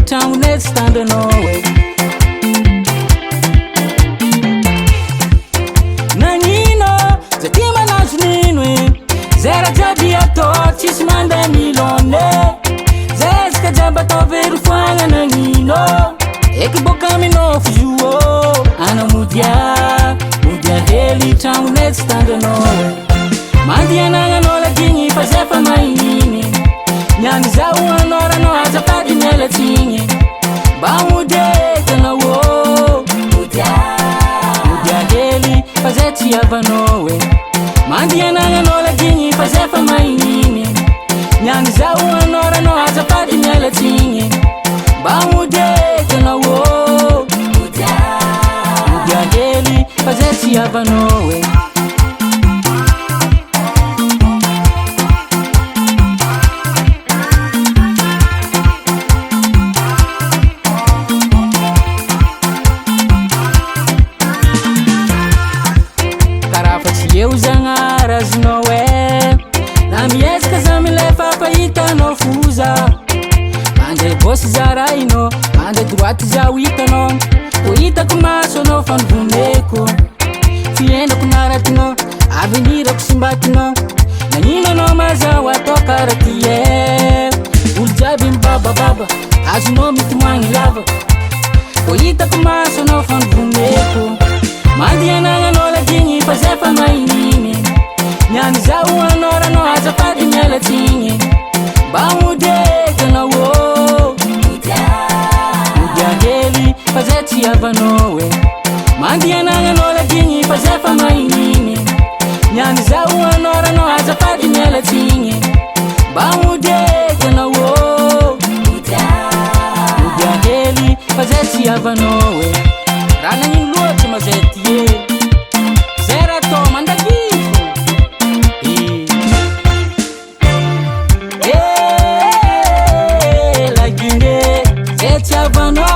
town next stand no way. Nanino, zatima nasninwe. Zera jadi ato, chismanda milone. Zeska jabata veru fanga nanino. Eki boka mi no fujuo. Ana mudia heli town next stand no way. Mandia nanga no LAGIGNY fazefa mainini. Nyani za uanora no aza padi nela tingi. Ba mudia kana wo. Mudia heli fazeti ava no way. Mandia nanga no LAGIGNY fazefa mainini. Nyani za uanora no aza padi nela tingi. Ba mudia kana wo. Mudia heli fazeti ava no way. Eu zangara zinowe. Na mieska zamilefa pa ita no fuza. Mande bosi zara ino. Mande droite za wita no. O ita kumaso no fan vuneko. Fienda kunaratino. Avenida kusimbatino. Nanino no maza watoka ratie. Uljabim baba baba. Azuno mitumangi lava. O ita kumaso no fan vuneko. Mandia nanga no LAGIGNY fazefa mainini. Nyani za uanora no aza padi nela tingi. Ba mudia kana wo. Mudia heli fazeti ava no way. Mandia nanga no LAGIGNY fazefa mainini. Nyani za uanora no aza padi nela tingi. Ba mudia kana wo. Mudia heli fazeti ava no way. Rana nyinluo chima zetie. Zera to mandagifu. LAGIGNY zeti ava no.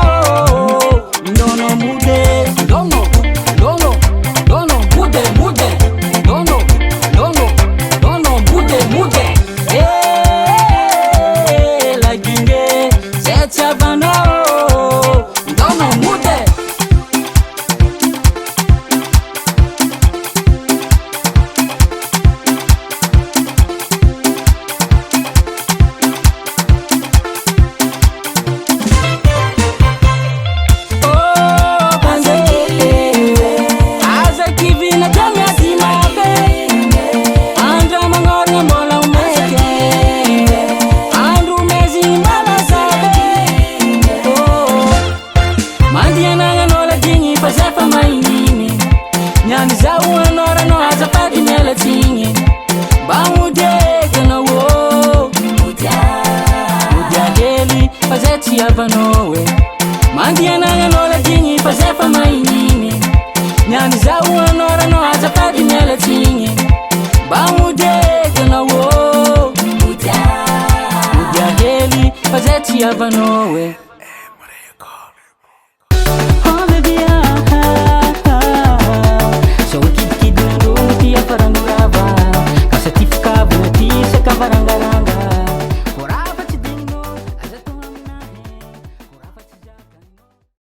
Nono mude. Dono mude. Dono mude. LAGIGNY zeti ava no. Dono mude. Fazefa mainini. Nyani za uanora no aza padi nela tingi. Ba mudia kana wo. Mudia heli fazeti ava no way. Mandia nanga no LAGIGNY fazefa mainini. Nyani za uanora no aza padi nela tingi. Ba mudia kana wo. Mudia heli fazeti ava no way.